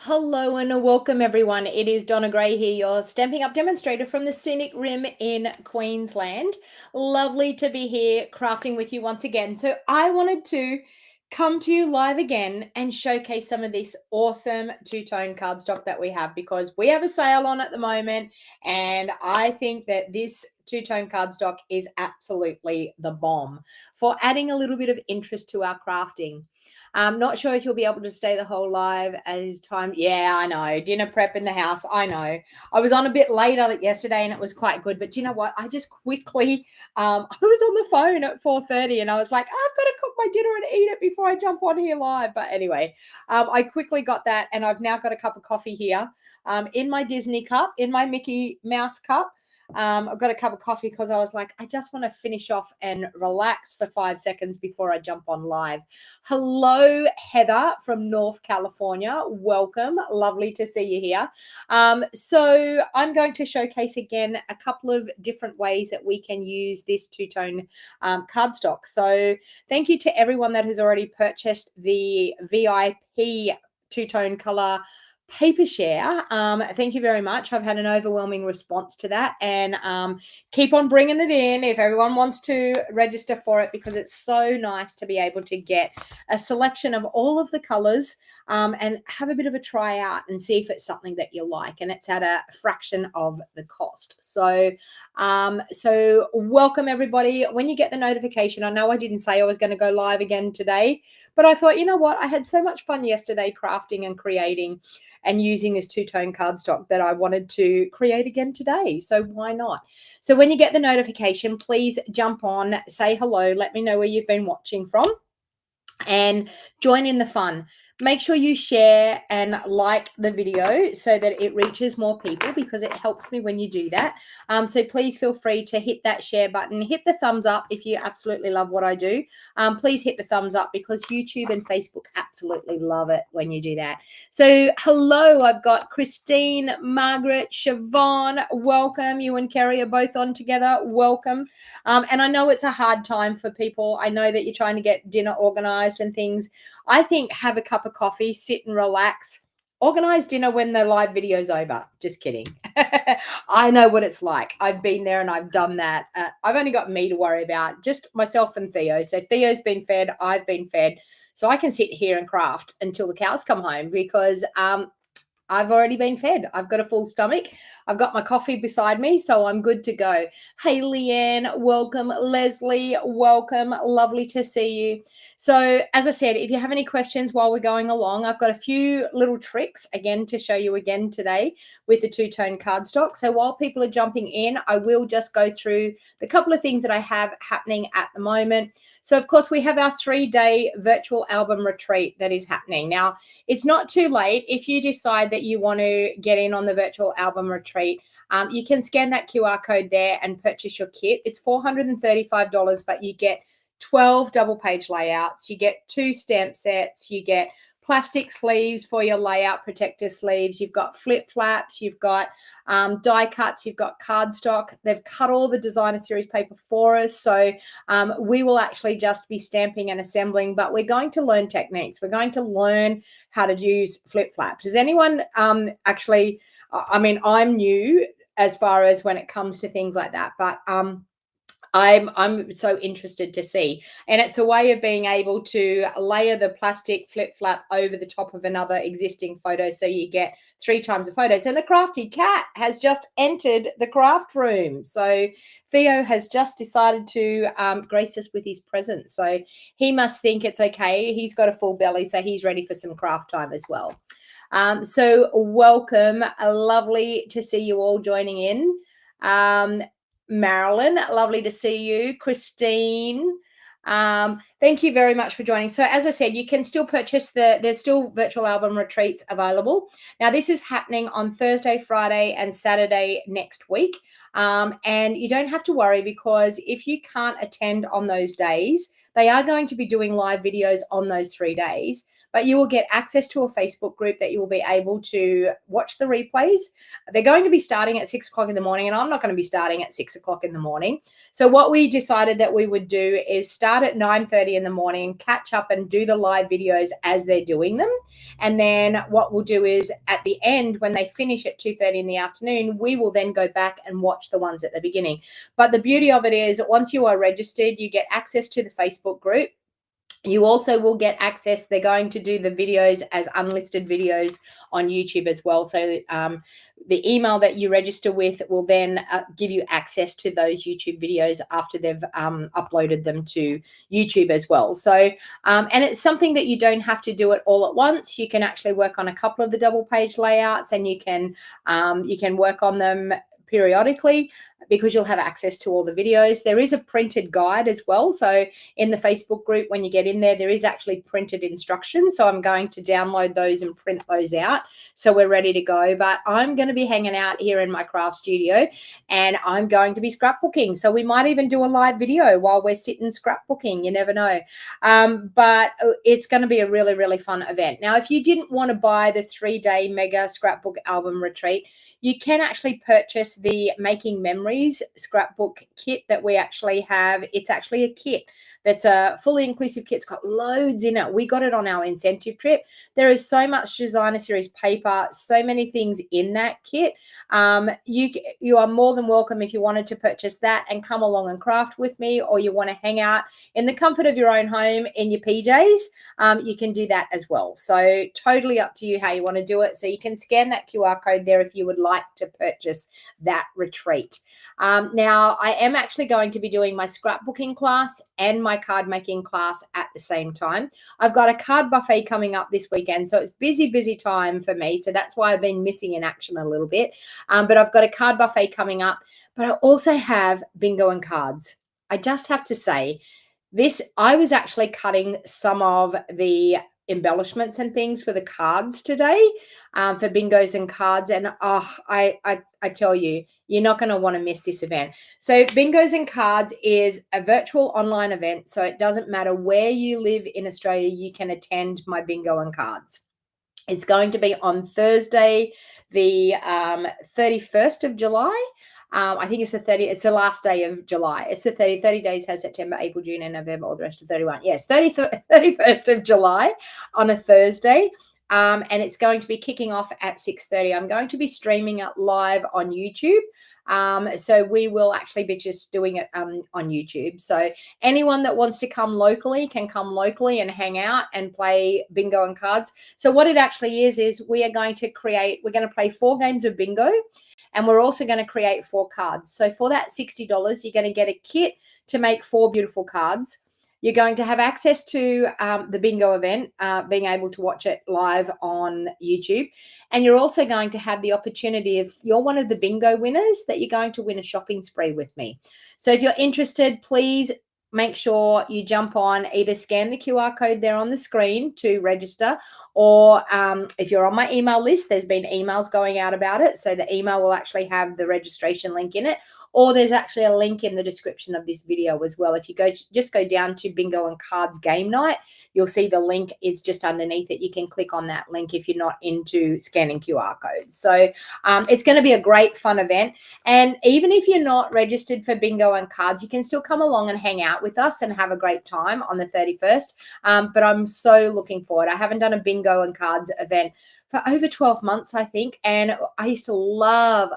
Hello and welcome everyone. It is Donna Gray here, your Stampin' Up demonstrator from the Scenic Rim in Queensland. Lovely to be here crafting with you once again. So I wanted to come to you live again and showcase some of this awesome two-tone cardstock that we have, because we have a sale on at the moment and I think that this two-tone cardstock is absolutely the bomb for adding a little bit of interest to our crafting. I'm not sure if you'll be able to stay the whole live as time. Yeah, I know. Dinner prep in the house. I know. I was on a bit late on it yesterday and it was quite good. But you know what? I just quickly, I was on the phone at 4:30 and I was like, I've got to cook my dinner and eat it before I jump on here live. But anyway, I quickly got that and I've now got a cup of coffee here in my Disney cup, in my Mickey Mouse cup. I've got a cup of coffee because I was like, I just want to finish off and relax for 5 seconds before I jump on live. Hello, Heather from North California. Welcome. Lovely to see you here. So I'm going to showcase again a couple of different ways that we can use this two-tone cardstock. So thank you to everyone that has already purchased the VIP two-tone color paper share. Thank you very much. I've had an overwhelming response to that, and keep on bringing it in if everyone wants to register for it, because it's so nice to be able to get a selection of all of the colors and have a bit of a try out and see if it's something that you like, and it's at a fraction of the cost. So welcome everybody. When you get the notification, I know I didn't say I was going to go live again today, but I thought, you know what, I had so much fun yesterday crafting and creating and using this two-tone cardstock that I wanted to create again today. So why not? So when you get the notification, please jump on, say hello, let me know where you've been watching from, and join in the fun. Make sure you share and like the video so that it reaches more people, because it helps me when you do that. So please feel free to hit that share button, hit the thumbs up if you absolutely love what I do. Please hit the thumbs up, because YouTube and Facebook absolutely love it when you do that. So hello, I've got Christine, Margaret, Siobhan, welcome. You and Kerry are both on together, welcome. And I know it's a hard time for people. I know that you're trying to get dinner organized and things. I think have a cup of coffee, sit and relax. Organize dinner when the live video's over. Just kidding. I know what it's like. I've been there and I've done that. I've only got me to worry about, just myself and Theo. So Theo's been fed, I've been fed. So I can sit here and craft until the cows come home, because I've already been fed. I've got a full stomach. I've got my coffee beside me, so I'm good to go. Hey, Leanne, welcome. Leslie, welcome. Lovely to see you. So as I said, if you have any questions while we're going along, I've got a few little tricks again to show you again today with the two-tone cardstock. So while people are jumping in, I will just go through the couple of things that I have happening at the moment. So of course, we have our 3-day virtual album retreat that is happening. Now, it's not too late if you decide that you want to get in on the virtual album retreat. You can scan that QR code there and purchase your kit. It's $435, but you get 12 double page layouts. You get 2 stamp sets. You get plastic sleeves for your layout protector sleeves. You've got flip flaps. You've got die cuts. You've got cardstock. They've cut all the designer series paper for us. So we will actually just be stamping and assembling, but we're going to learn techniques. We're going to learn how to use flip flaps. Does anyone actually, I mean, I'm new as far as when it comes to things like that, but I'm so interested to see. And it's a way of being able to layer the plastic flip flap over the top of another existing photo, so you get 3 times the photos. And the crafty cat has just entered the craft room. So Theo has just decided to grace us with his presence. So he must think it's okay. He's got a full belly, so he's ready for some craft time as well. So welcome. Lovely to see you all joining in. Marilyn, lovely to see you. Christine, thank you very much for joining. So as I said, you can still purchase there's still virtual album retreats available. Now this is happening on Thursday, Friday and Saturday next week. And you don't have to worry, because if you can't attend on those days, they are going to be doing live videos on those 3 days. but you will get access to a Facebook group that you will be able to watch the replays. They're going to be starting at 6 o'clock in the morning, and I'm not going to be starting at 6 o'clock in the morning. So what we decided that we would do is start at 9:30 in the morning, catch up and do the live videos as they're doing them. And then what we'll do is at the end, when they finish at 2:30 in the afternoon, we will then go back and watch the ones at the beginning. But the beauty of it is once you are registered, you get access to the Facebook group. You also will get access. They're going to do the videos as unlisted videos on YouTube as well. So the email that you register with will then give you access to those YouTube videos after they've uploaded them to YouTube as well. So, and it's something that you don't have to do it all at once. You can actually work on a couple of the double page layouts, and you can work on them periodically, because you'll have access to all the videos. There is a printed guide as well. So in the Facebook group, when you get in there, there is actually printed instructions. So I'm going to download those and print those out, so we're ready to go. But I'm going to be hanging out here in my craft studio, and I'm going to be scrapbooking. So we might even do a live video while we're sitting scrapbooking. You never know. But it's going to be a really, really fun event. Now, if you didn't want to buy the 3-day mega scrapbook album retreat, you can actually purchase the Making Memories scrapbook kit that we actually have. It's actually a kit that's a fully inclusive kit. It's got loads in it. We got it on our incentive trip. There is so much designer series paper, so many things in that kit. You are more than welcome if you wanted to purchase that and come along and craft with me, or you want to hang out in the comfort of your own home in your PJs, you can do that as well. So totally up to you how you want to do it. So you can scan that QR code there if you would like to purchase that retreat. Now, I am actually going to be doing my scrapbooking class and my card making class at the same time. I've got a card buffet coming up this weekend, so it's busy time for me. So that's why I've been missing in action a little bit. But I've got a card buffet coming up, but I also have bingo and cards. I just have to say, I was actually cutting some of the embellishments and things for the cards today, for bingos and cards, and I tell you, you're not going to want to miss this event. So bingos and cards is a virtual online event, so it doesn't matter where you live in Australia, you can attend my bingo and cards. It's going to be on Thursday, the 31st of July. I think it's it's the last day of July. It's the 30 days has September, April, June, and November, all the rest of 31. Yes, 31st of July on a Thursday. And it's going to be kicking off at 6:30. I'm going to be streaming it live on YouTube. So we will actually be just doing it on YouTube. So anyone that wants to come locally can come locally and hang out and play bingo and cards. So what it actually is we're going to play 4 games of bingo, and we're also going to create 4 cards. So for that $60, you're going to get a kit to make 4 beautiful cards. You're going to have access to the bingo event, being able to watch it live on YouTube. And you're also going to have the opportunity, if you're one of the bingo winners, that you're going to win a shopping spree with me. So if you're interested, please make sure you jump on, either scan the QR code there on the screen to register, or if you're on my email list, there's been emails going out about it. So the email will actually have the registration link in it, or there's actually a link in the description of this video as well. If you just go down to Bingo and Cards Game Night, you'll see the link is just underneath it. You can click on that link if you're not into scanning QR codes. So it's going to be a great fun event. And even if you're not registered for bingo and cards, you can still come along and hang out with us and have a great time on the 31st. But I'm so looking forward. I haven't done a bingo and cards event for over 12 months, I think. And I used to love.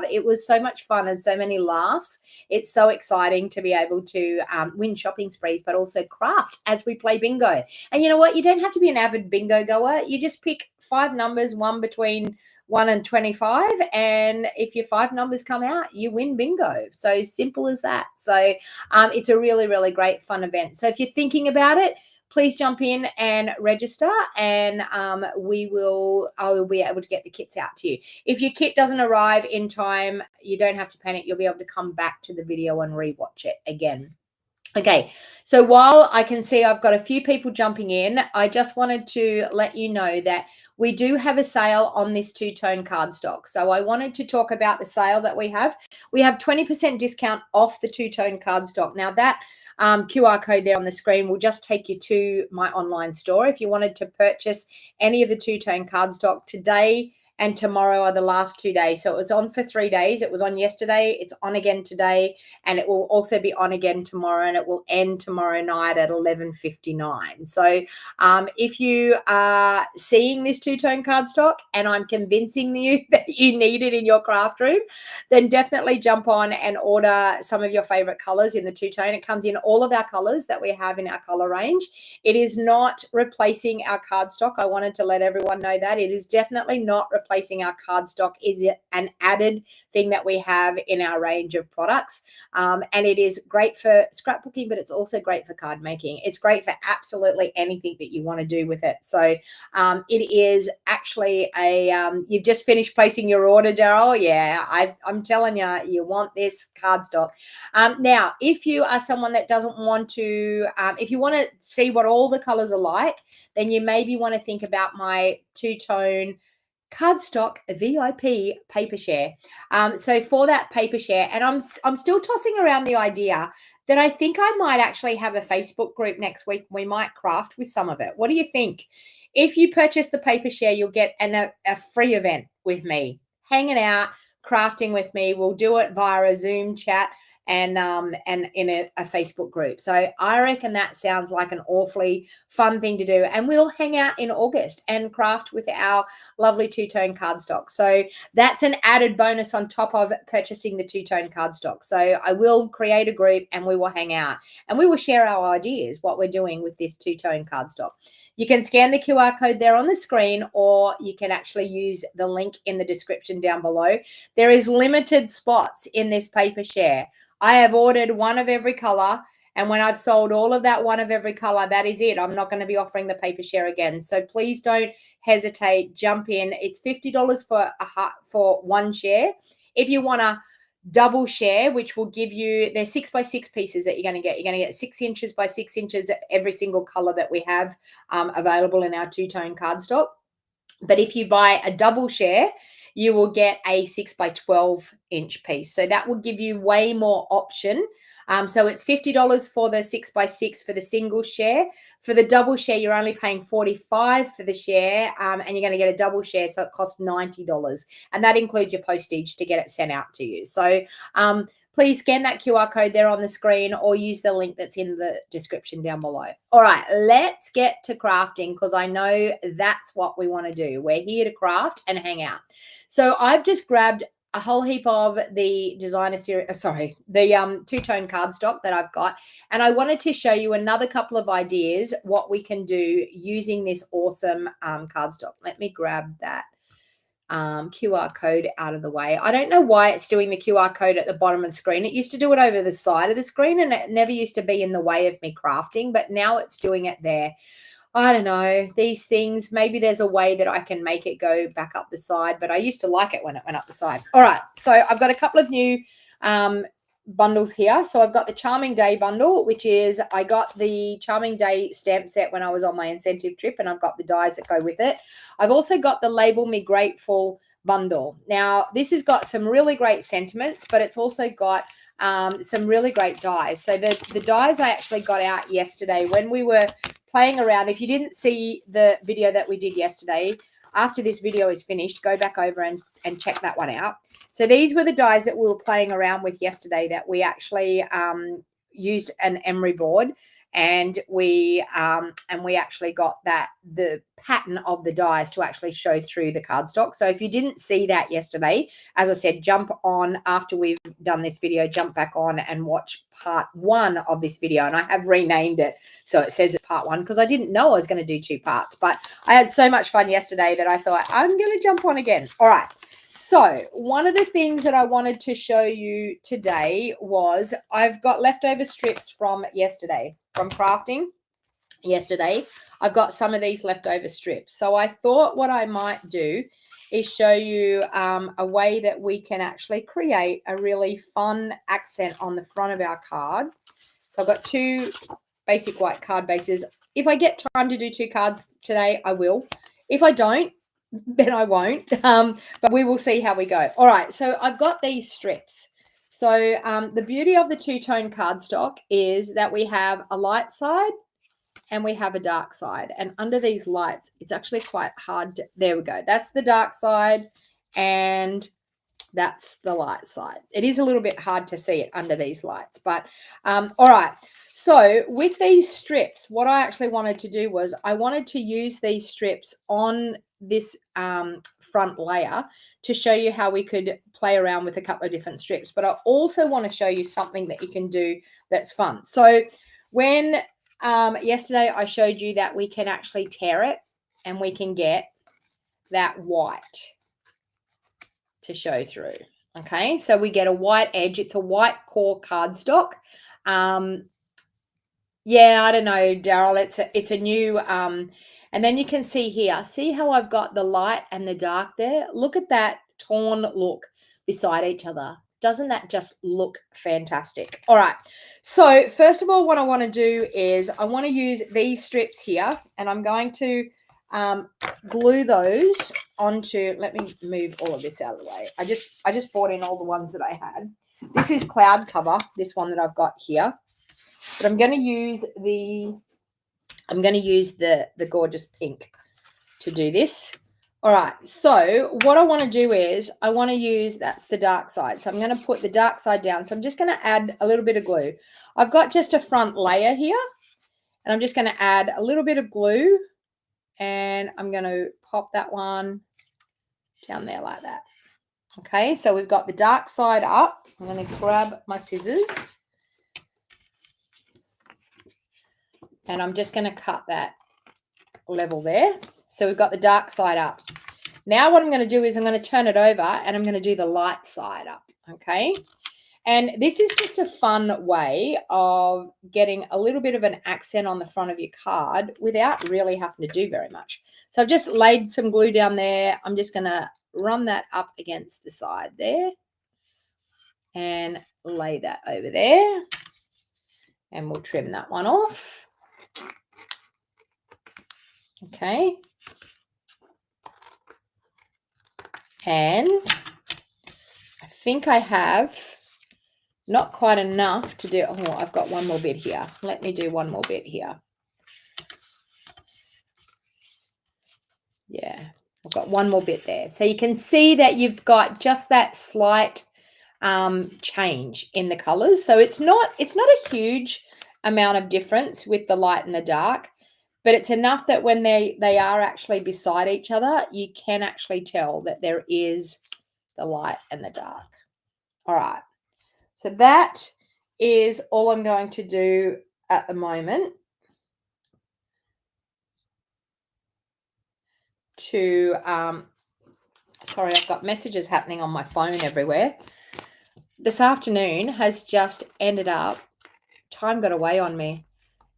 It was so much fun and so many laughs. It's so exciting to be able to win shopping sprees, but also craft as we play bingo. And you know what? You don't have to be an avid bingo goer. You just pick 5 numbers, one between 1 and 25. And if your 5 numbers come out, you win bingo. So simple as that. So it's a really, really great fun event. So if you're thinking about it, please jump in and register, and I will be able to get the kits out to you. If your kit doesn't arrive in time, you don't have to panic. You'll be able to come back to the video and rewatch it again. Okay, so while I can see I've got a few people jumping in, I just wanted to let you know that we do have a sale on this two-tone cardstock. So I wanted to talk about the sale that we have. We have 20% discount off the two-tone cardstock. Now that QR code there on the screen will just take you to my online store. If you wanted to purchase any of the two-tone cardstock today and tomorrow are the last 2 days. So it was on for 3 days. It was on yesterday. It's on again today, and it will also be on again tomorrow, and it will end tomorrow night at 11:59. So if you are seeing this two-tone cardstock and I'm convincing you that you need it in your craft room, then definitely jump on and order some of your favorite colors in the two-tone. It comes in all of our colors that we have in our color range. It is not replacing our cardstock. I wanted to let everyone know that. It is definitely not replacing our cardstock. It is an added thing that we have in our range of products. And it is great for scrapbooking, but it's also great for card making. It's great for absolutely anything that you want to do with it. So it is actually you've just finished placing your order, Daryl. Yeah, I'm telling you, you want this cardstock. Now, if you are someone that doesn't want to, if you want to see what all the colors are like, then you maybe want to think about my two-tone cardstock VIP paper share. So for that paper share, and I'm still tossing around the idea that I think I might actually have a Facebook group next week. We might craft with some of it. What do you think? If you purchase the paper share, you'll get a free event with me, hanging out, crafting with me. We'll do it via a Zoom chat and in a Facebook group. So I reckon that sounds like an awfully fun thing to do. And we'll hang out in August and craft with our lovely two-tone cardstock. So that's an added bonus on top of purchasing the two-tone cardstock. So I will create a group and we will hang out and we will share our ideas, what we're doing with this two-tone cardstock. You can scan the QR code there on the screen, or you can actually use the link in the description down below. There is limited spots in this paper share. I have ordered one of every color, and when I've sold all of that one of every color, that is it. I'm not going to be offering the paper share again. So please don't hesitate. Jump in. It's $50 for one share. If you want to double share, which will give you, there's 6x6 pieces that you're going to get. You're going to get 6 inches by 6 inches every single color that we have available in our two-tone cardstock. But if you buy a double share, you will get a 6x12 inch piece. So that will give you way more option. So it's $50 for the 6x6 for the single share. For the double share, you're only paying $45 for the share, and you're going to get a double share, so it costs $90. And that includes your postage to get it sent out to you. So please scan that QR code there on the screen or use the link that's in the description down below. All right, let's get to crafting, because I know that's what we want to do. We're here to craft and hang out. So I've just grabbed a whole heap of the designer series, the two-tone cardstock that I've got, and I wanted to show you another couple of ideas what we can do using this awesome cardstock. Let me grab that QR code out of the way. I don't know why it's doing the QR code at the bottom of the screen. It used to do it over the side of the screen, and it never used to be in the way of me crafting, but now it's doing it there. I don't know, these things, maybe there's a way that I can make it go back up the side, but I used to like it when it went up the side. All right, so I've got a couple of new bundles here. So I've got the Charming Day bundle, which is, I got the Charming Day stamp set when I was on my incentive trip, and I've got the dies that go with it. I've also got the Label Me Grateful bundle. Now, this has got some really great sentiments, but it's also got some really great dies. So the dies I actually got out yesterday when we were playing around. If you didn't see the video that we did yesterday, after this video is finished, go back over and check that one out. So these were the dies that we were playing around with yesterday that we actually used an emery board, and we actually got the pattern of the dies to actually show through the cardstock. So if you didn't see that yesterday, as I said, jump on after we've done this video, jump back on and watch part 1 of this video. And I have renamed it so it says it's part 1, because I didn't know I was going to do 2 parts, but I had so much fun yesterday that I thought I'm going to jump on again. All right. So one of the things that I wanted to show you today was I've got leftover strips from yesterday, from crafting yesterday. I've got some of these leftover strips. So I thought what I might do is show you a way that we can actually create a really fun accent on the front of our card. So I've got 2 basic white card bases. If I get time to do 2 cards today, I will. If I don't, then I won't. But we will see how we go. All right, so I've got these strips. So the beauty of the two-tone cardstock is that we have a light side and we have a dark side. And under these lights, it's actually quite hard to, there we go. That's the dark side and that's the light side. It is a little bit hard to see it under these lights, but all right. So with these strips, what I actually wanted to do was I wanted to use these strips on this front layer to show you how we could play around with a couple of different strips. But I also want to show you something that you can do that's fun. So when yesterday I showed you that we can actually tear it and we can get that white to show through. Okay, so we get a white edge. It's a white core cardstock. Yeah, I don't know, Daryl. It's a new and then you can see here. See how I've got the light and the dark there? Look at that torn look beside each other. Doesn't that just look fantastic? All right. So first of all, what I want to do is I want to use these strips here, and I'm going to glue those onto. Let me move all of this out of the way. I just brought in all the ones that I had. This is cloud cover. This one that I've got here. But I'm going to use the gorgeous pink to do this. All right, so what I want to do is I want to use, that's the dark side. So I'm going to put the dark side down. So I'm just going to add a little bit of glue. I've got just a front layer here, and I'm just going to add a little bit of glue, and I'm going to pop that one down there like that. Okay, so we've got the dark side up. I'm going to grab my scissors, and I'm just going to cut that level there. So we've got the dark side up. Now what I'm going to do is I'm going to turn it over and I'm going to do the light side up. Okay. And this is just a fun way of getting a little bit of an accent on the front of your card without really having to do very much. So I've just laid some glue down there. I'm just going to run that up against the side there and lay that over there. And we'll trim that one off. Okay. And I think I have not quite enough to do. Oh, I've got one more bit here. Let me do one more bit here. Yeah, I've got one more bit there. So you can see that you've got just that slight change in the colors. So it's not a huge amount of difference with the light and the dark, but it's enough that when they are actually beside each other, you can actually tell that there is the light and the dark. All right. So that is all I'm going to do at the moment to, sorry, I've got messages happening on my phone everywhere. This afternoon has just ended up, time got away on me,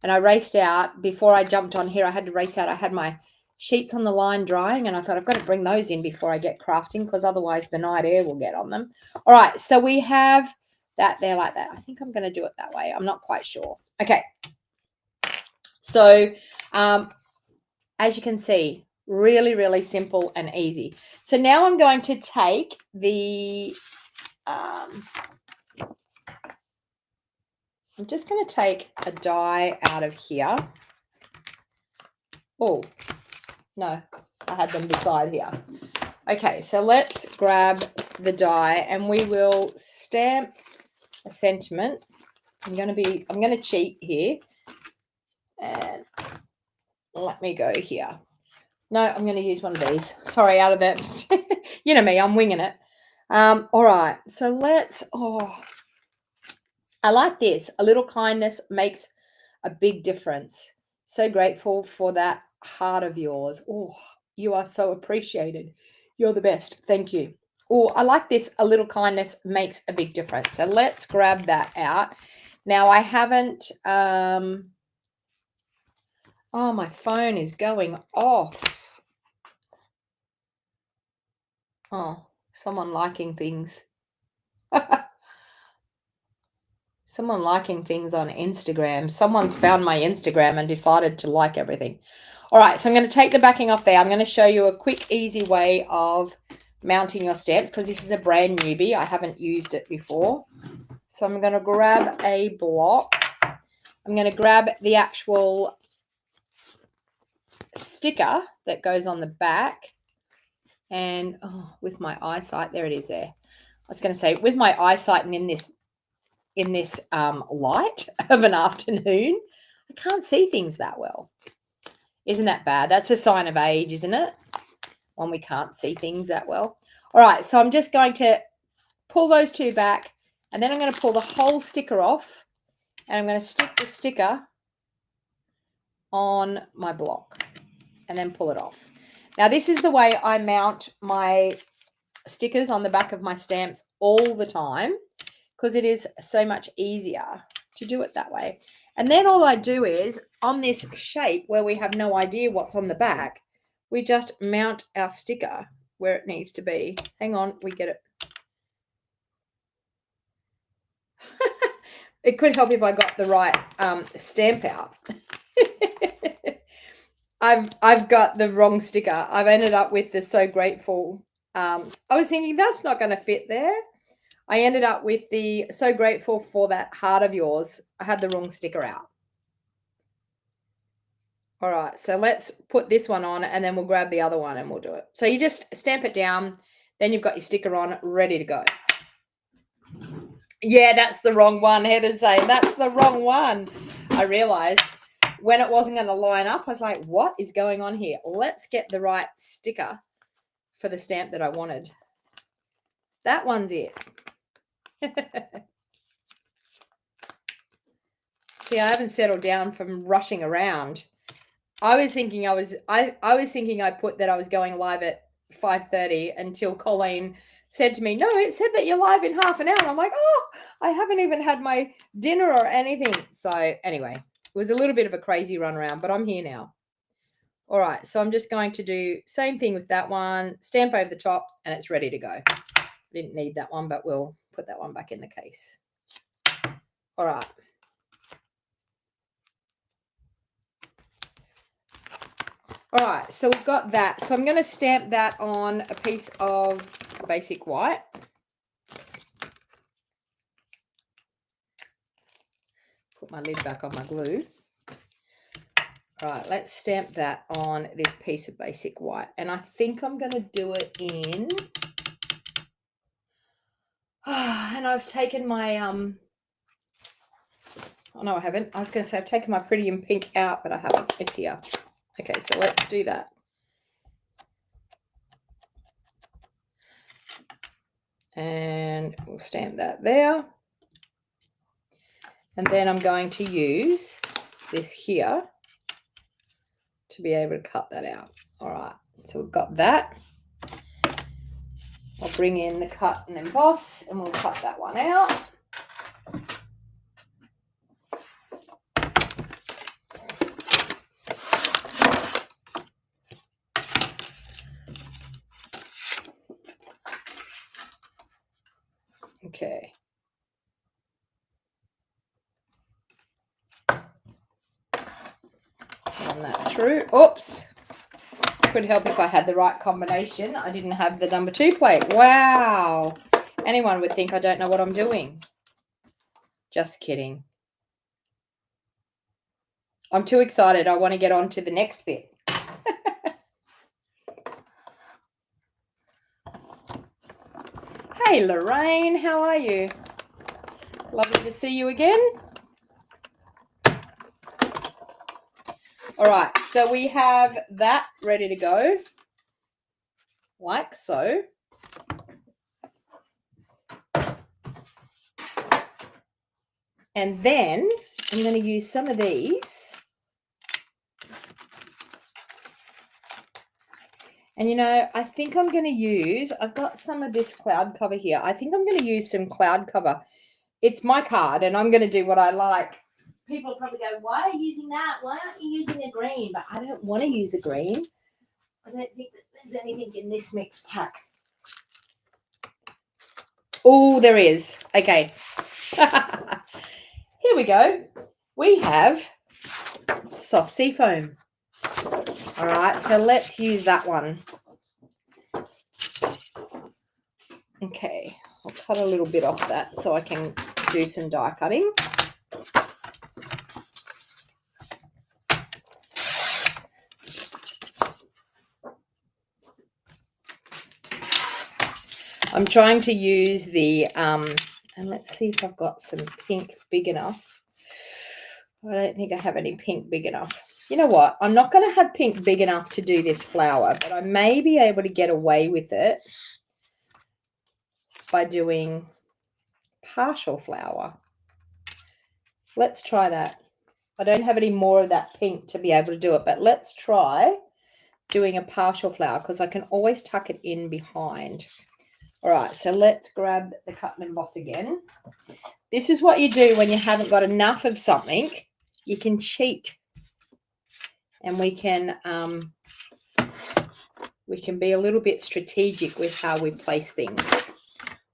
and I raced out. Before I jumped on here, I had to race out. I had my sheets on the line drying, and I thought I've got to bring those in before I get crafting because otherwise the night air will get on them. All right, so we have that there like that. I think I'm going to do it that way. I'm not quite sure. Okay. So as you can see, really, really simple and easy. So now I'm going to take the, I'm just going to take a die out of here. Oh, no, I had them beside here. Okay, so let's grab the die and we will stamp a sentiment. I'm going to cheat here and let me go here. No, I'm going to use one of these. Sorry, out of that. You know me, I'm winging it. All right, so let's, I like this. A little kindness makes a big difference. So grateful for that heart of yours. Oh, you are so appreciated. You're the best. Thank you. Oh, I like this. A little kindness makes a big difference. So let's grab that out. Now I haven't, oh, my phone is going off. Oh, someone liking things. Someone liking things on Instagram. Someone's found my Instagram and decided to like everything. All right, so I'm going to take the backing off there. I'm going to show you a quick, easy way of mounting your stamps because this is a brand newbie. I haven't used it before. So I'm going to grab a block. I'm going to grab the actual sticker that goes on the back. And with my eyesight, there it is there. I was going to say, with my eyesight and in this light of an afternoon, I can't see things that well. Isn't that bad? That's a sign of age, isn't it? When we can't see things that well. All right, so I'm just going to pull those two back, and then I'm going to pull the whole sticker off, and I'm going to stick the sticker on my block and then pull it off. Now, this is the way I mount my stickers on the back of my stamps all the time because it is so much easier to do it that way. And then all I do is, on this shape where we have no idea what's on the back, we just mount our sticker where it needs to be. Hang on, we get it. It could help if I got the right stamp out. I've got the wrong sticker. I've ended up with the So Grateful. I was thinking that's not going to fit there. I ended up with the So Grateful for That Heart of Yours. I had the wrong sticker out. All right, so let's put this one on and then we'll grab the other one and we'll do it. So you just stamp it down, then you've got your sticker on, ready to go. Yeah, that's the wrong one. Heather's saying that's the wrong one. I realized when it wasn't going to line up, I was like, what is going on here? Let's get the right sticker for the stamp that I wanted. That one's it. See, I haven't settled down from rushing around. I was thinking I put that I was going live at 5:30 until Colleen said to me, no, it said that you're live in half an hour. I'm like, oh, I haven't even had my dinner or anything. So anyway, it was a little bit of a crazy run around, but I'm here now. All right, so I'm just going to do same thing with that one, stamp over the top, and it's ready to go. Didn't need that one, but we'll put that one back in the case. All right. All right, so we've got that. So I'm going to stamp that on a piece of basic white. Put my lid back on my glue. All right, let's stamp that on this piece of basic white. And I think I'm going to do it in... and I've taken my... Oh, no, I haven't. I was going to say I've taken my Pretty in Pink out, but I haven't. It's here. Okay, so let's do that. And we'll stamp that there. And then I'm going to use this here to be able to cut that out. All right, so we've got that. I'll bring in the cut and emboss and we'll cut that one out. Okay. Run that through. Oops. Could help if I had the right combination. I didn't have the number 2 plate. Wow. Anyone would think I don't know what I'm doing. Just kidding. I'm too excited. I want to get on to the next bit. Hey, Lorraine. How are you? Lovely to see you again. All right, so we have that ready to go, like so. And then I'm going to use some of these. And, you know, I think I'm going to use, I've got some of this cloud cover here. I think I'm going to use some cloud cover. It's my card, and I'm going to do what I like. People probably go, why are you using that? Why aren't you using a green? But I don't want to use a green. I don't think that there's anything in this mixed pack Oh, there is. Okay. Here we go. We have soft sea foam. All right, so let's use that one. Okay, I'll cut a little bit off that so I can do some die cutting. I'm trying to use the, and let's see if I've got some pink big enough. I don't think I have any pink big enough. You know what? I'm not going to have pink big enough to do this flower, but I may be able to get away with it by doing partial flower. Let's try that. I don't have any more of that pink to be able to do it, but let's try doing a partial flower because I can always tuck it in behind. All right, so let's grab the cut and emboss again. This is what you do when you haven't got enough of something. You can cheat, and we can be a little bit strategic with how we place things.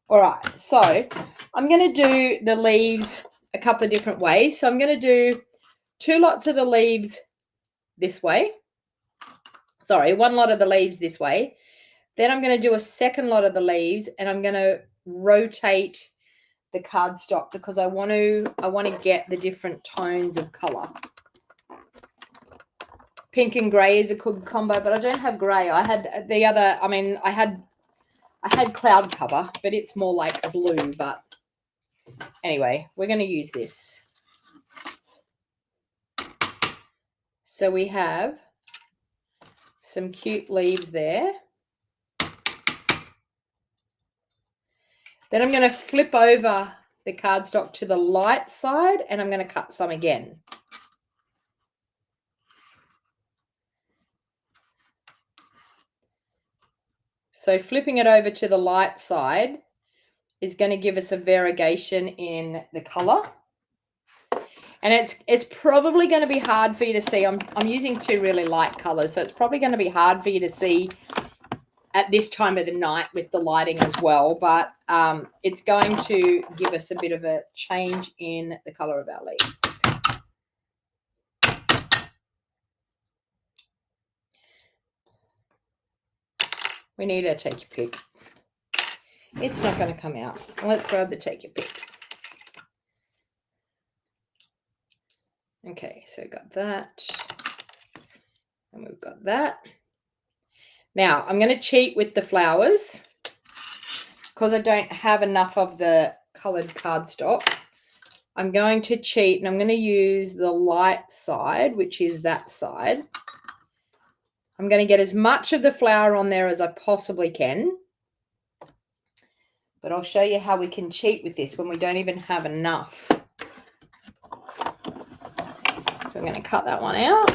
All right, so I'm going to do the leaves a couple of different ways. So I'm going to do 2 lots of the leaves this way. Sorry, 1 lot of the leaves this way. Then I'm going to do a second lot of the leaves, and I'm going to rotate the cardstock because I want to get the different tones of color. Pink and gray is a good combo, but I don't have gray. I had the other, I had cloud cover, but it's more like a blue. But anyway, we're going to use this. So we have some cute leaves there. Then I'm going to flip over the cardstock to the light side, and I'm going to cut some again. So flipping it over to the light side is going to give us a variegation in the color. And it's probably going to be hard for you to see. I'm using 2 really light colors, so it's probably going to be hard for you to see at this time of the night with the lighting as well. But it's going to give us a bit of a change in the color of our leaves. We need a take your pick. It's not going to come out. Let's grab the take your pick. Okay, so got that. And we've got that. Now, I'm going to cheat with the flowers because I don't have enough of the coloured cardstock. I'm going to cheat, and I'm going to use the light side, which is that side. I'm going to get as much of the flower on there as I possibly can. But I'll show you how we can cheat with this when we don't even have enough. So I'm going to cut that one out.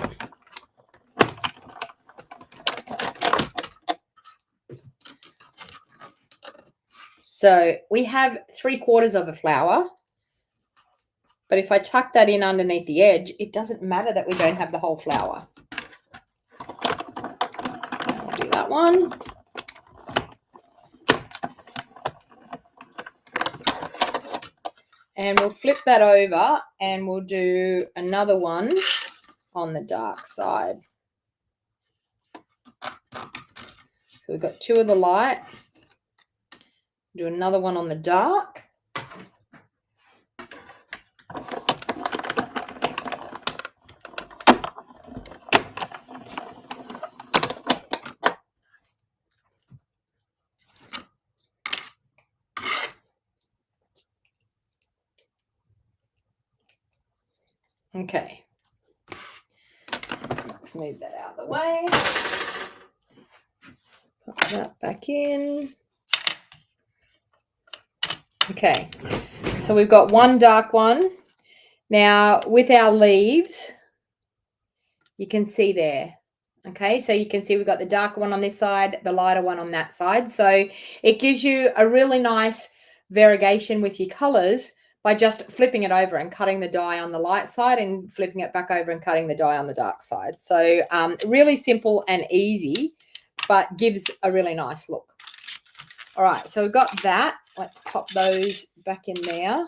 So we have 3/4 of a flower. But if I tuck that in underneath the edge, it doesn't matter that we don't have the whole flower. I'll do that one. And we'll flip that over, and we'll do another one on the dark side. So we've got 2 of the light. Do another one on the dark. Okay. Let's move that out of the way. Put that back in. Okay, so we've got 1 dark one. Now, with our leaves, you can see there. Okay, so you can see we've got the darker one on this side, the lighter one on that side. So it gives you a really nice variegation with your colors by just flipping it over and cutting the die on the light side and flipping it back over and cutting the die on the dark side. So really simple and easy, but gives a really nice look. All right, so we've got that. Let's pop those back in there.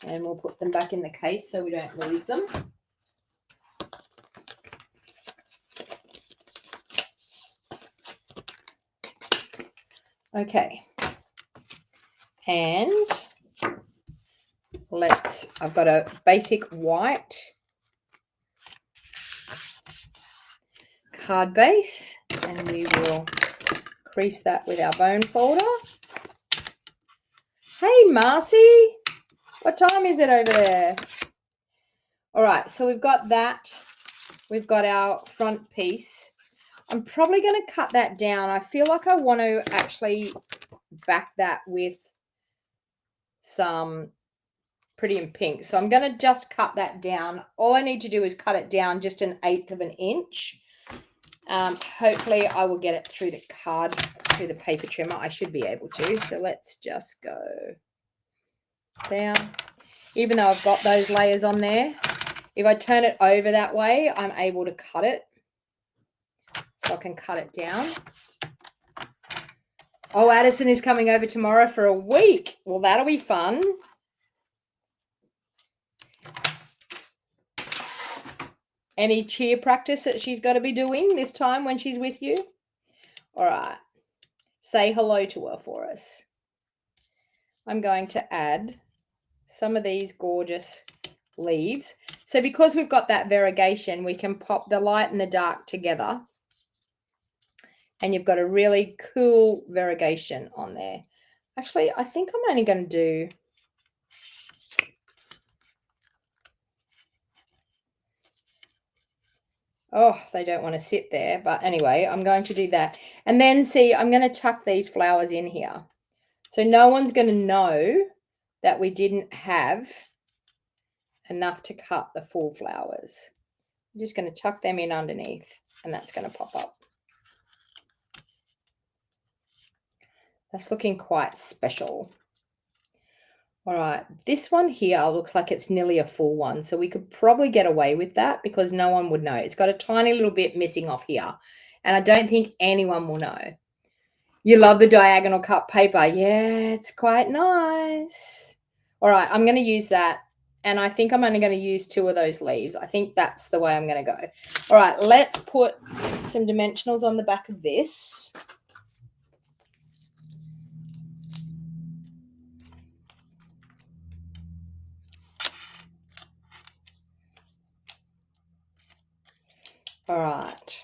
And we'll put them back in the case so we don't lose them. Okay. And I've got a basic white card base, and we will crease that with our bone folder. Hey, Marcy, what time is it over there? All right, so we've got that. We've got our front piece. I'm probably going to cut that down. I feel like I want to actually back that with some Pretty in Pink. So I'm going to just cut that down. All I need to do is cut it down just 1/8 of an inch. Hopefully I will get it through the paper trimmer. I should be able to. So let's just go down. Even though I've got those layers on there, if I turn it over that way, I'm able to cut it. So I can cut it down. Oh, Addison is coming over tomorrow for a week. Well, that'll be fun. Any cheer practice that she's got to be doing this time when she's with you? All right. Say hello to her for us. I'm going to add some of these gorgeous leaves. So because we've got that variegation, we can pop the light and the dark together. And you've got a really cool variegation on there. Actually, I think I'm only going to do... Oh, they don't want to sit there. But anyway, I'm going to do that. And then, see, I'm going to tuck these flowers in here. So no one's going to know that we didn't have enough to cut the full flowers. I'm just going to tuck them in underneath, and that's going to pop up. That's looking quite special. All right, this one here looks like it's nearly a full one, so we could probably get away with that because no one would know. It's got a tiny little bit missing off here, and I don't think anyone will know. You love the diagonal cut paper. Yeah, it's quite nice. All right, I'm going to use that, and I think I'm only going to use 2 of those leaves. I think that's the way I'm going to go. All right, let's put some dimensionals on the back of this. All right.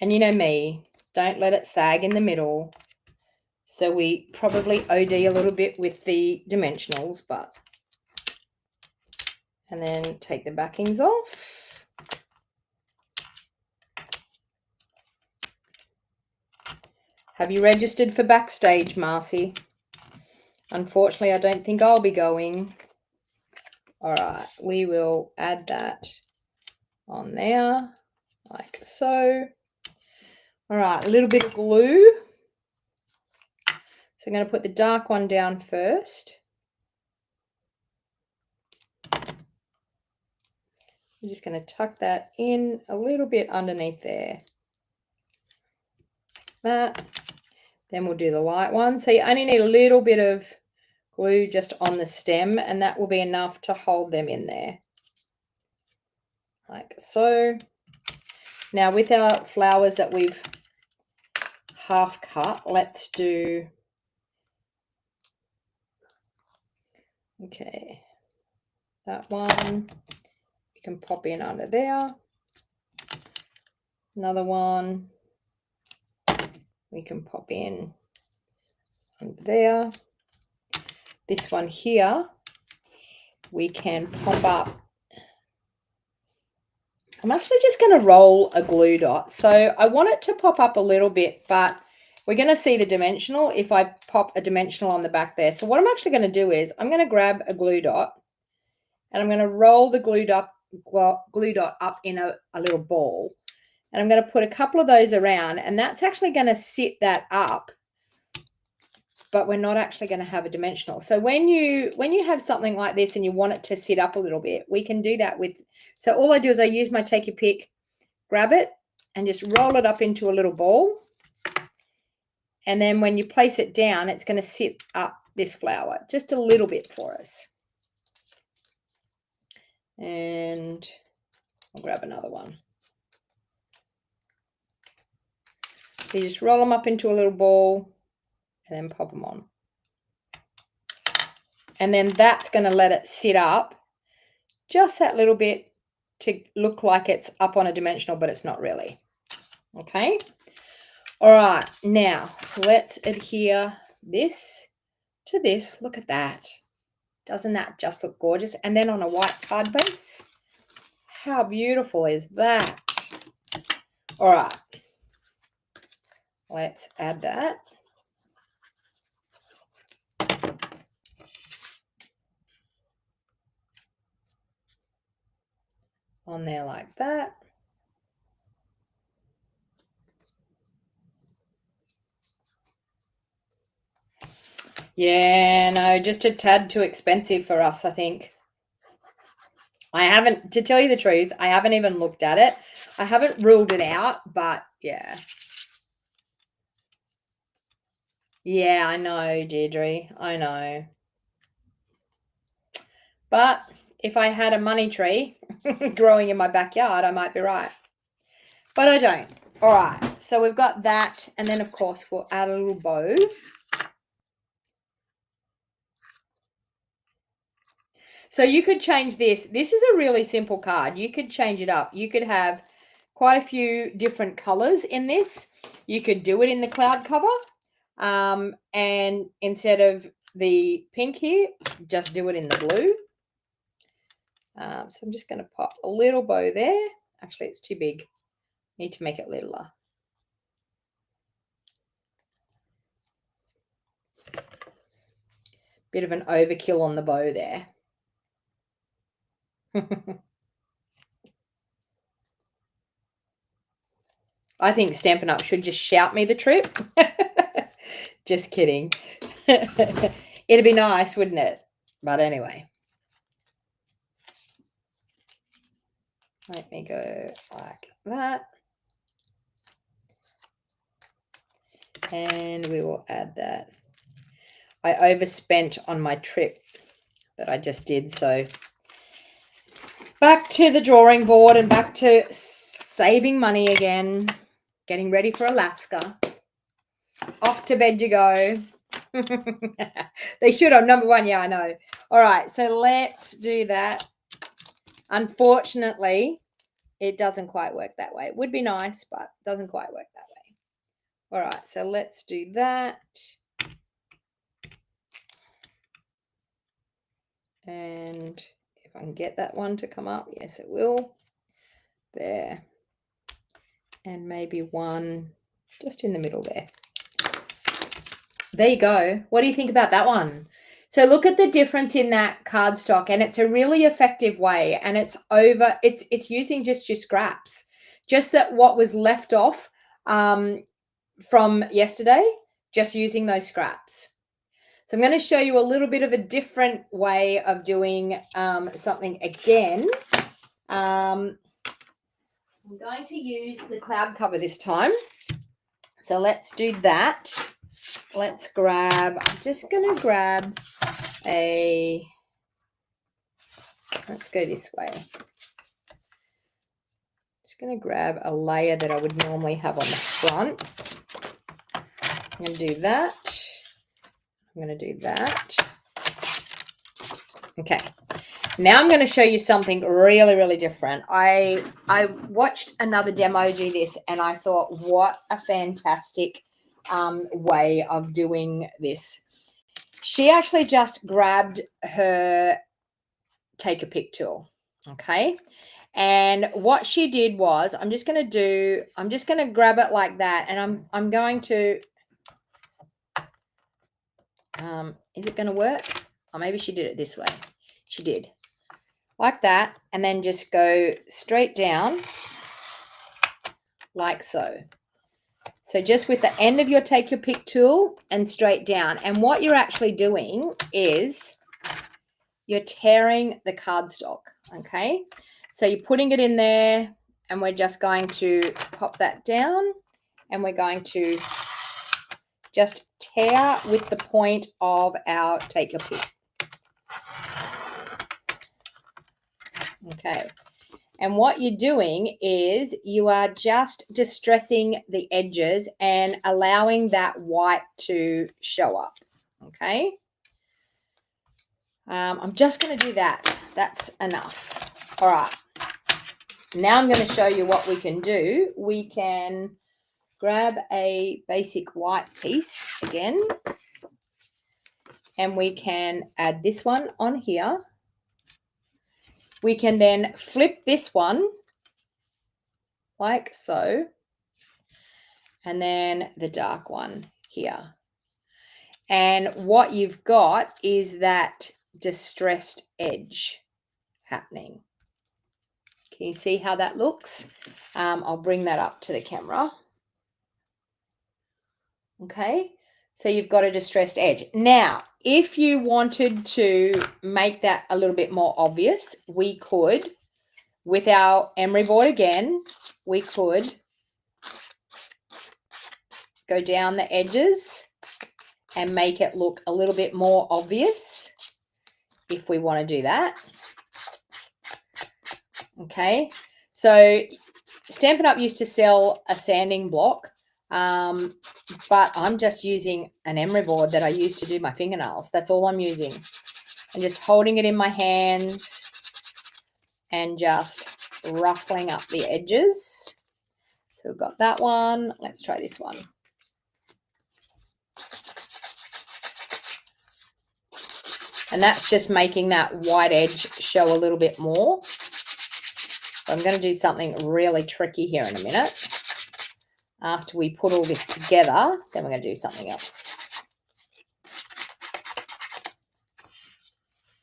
And you know me, don't let it sag in the middle. So we probably OD a little bit with the dimensionals, but... And then take the backings off. Have you registered for backstage, Marcy? Unfortunately, I don't think I'll be going. All right, we will add that on there, like so. All right, a little bit of glue. So I'm going to put the dark one down first. I'm just going to tuck that in a little bit underneath there. That. Then we'll do the light one. So you only need a little bit of glue just on the stem, and that will be enough to hold them in there. Like so. Now with our flowers that we've half cut, let's do... Okay, that one you can pop in under there. Another one we can pop in under there. This one here we can pop up. I'm actually just going to roll a glue dot. So I want it to pop up a little bit, but we're going to see the dimensional if I pop a dimensional on the back there. So what I'm actually going to do is I'm going to grab a glue dot and I'm going to roll the glue dot up in a little ball. And I'm going to put a couple of those around, and that's actually going to sit that up, but we're not actually going to have a dimensional. So when you have something like this and you want it to sit up a little bit, we can do that with... So all I do is I use my take your pick, grab it, and just roll it up into a little ball. And then when you place it down, it's going to sit up this flower just a little bit for us. And I'll grab another one. So you just roll them up into a little ball and then pop them on. And then that's going to let it sit up just that little bit to look like it's up on a dimensional, but it's not really. Okay. All right. Now let's adhere this to this. Look at that. Doesn't that just look gorgeous? And then on a white card base. How beautiful is that? All right. Let's add that. On there like that. Yeah, no, just a tad too expensive for us, I think. I haven't, to tell you the truth, I haven't even looked at it. I haven't ruled it out, but yeah. Yeah, I know, Deirdre. I know. But if I had a money tree growing in my backyard, I might be right. But I don't. All right, so we've got that. And then, of course, we'll add a little bow. So you could change this. This is a really simple card. You could change it up. You could have quite a few different colors in this. You could do it in the cloud cover. And instead of the pink here, just do it in the blue. So I'm just going to pop a little bow there. Actually, it's too big. Need to make it littler. Bit of an overkill on the bow there. I think Stampin' Up should just shout me the trip. Just kidding. It'd be nice, wouldn't it? But anyway. Let me go like that. And we will add that. I overspent on my trip that I just did, so back to the drawing board and back to saving money again, getting ready for Alaska. Off to bed you go. They should on number one. Yeah, I know. All right, so let's do that. Unfortunately, it doesn't quite work that way. It would be nice, but it doesn't quite work that way. All right, so let's do that. And if I can get that one to come up, yes, it will. There. And maybe one just in the middle there. There you go. What do you think about that one? So look at the difference in that cardstock, and it's a really effective way, and it's using just your scraps, just that what was left off from yesterday, just using those scraps. So I'm going to show you a little bit of a different way of doing something again. I'm going to use the cloud cover this time. So let's do that. Let's grab, I'm just going to grab let's go this way. Just going to grab a layer that I would normally have on the front. I'm going to do that. I'm going to do that. Okay. Now I'm going to show you something really, really different. I watched another demo do this, and I thought, what a fantastic way of doing this. She actually just grabbed her take a pick tool. Okay. And what she did was, I'm just going to grab it like that, and I'm going to, is it going to work? Or maybe she did it this way. She did. Like that, and then just go straight down like so. So just with the end of your take your pick tool and straight down. And what you're actually doing is you're tearing the cardstock, okay? So you're putting it in there, and we're just going to pop that down, and we're going to just tear with the point of our take your pick. Okay. And what you're doing is you are just distressing the edges and allowing that white to show up. Okay. I'm just going to do that. That's enough. All right. Now I'm going to show you what we can do. We can grab a basic white piece again, and we can add this one on here. We can then flip this one like so, and then the dark one here. And what you've got is that distressed edge happening. Can you see how that looks? I'll bring that up to the camera. Okay, so you've got a distressed edge. Now, if you wanted to make that a little bit more obvious, we could, with our emery board again, we could go down the edges and make it look a little bit more obvious if we want to do that. Okay, so Stampin' Up used to sell a sanding block, but I'm just using an emery board that I used to do my fingernails. That's all I'm using. I'm just holding it in my hands and just ruffling up the edges. So we've got that one. Let's try this one. And that's just making that white edge show a little bit more. So I'm going to do something really tricky here in a minute. After we put all this together, then we're going to do something else.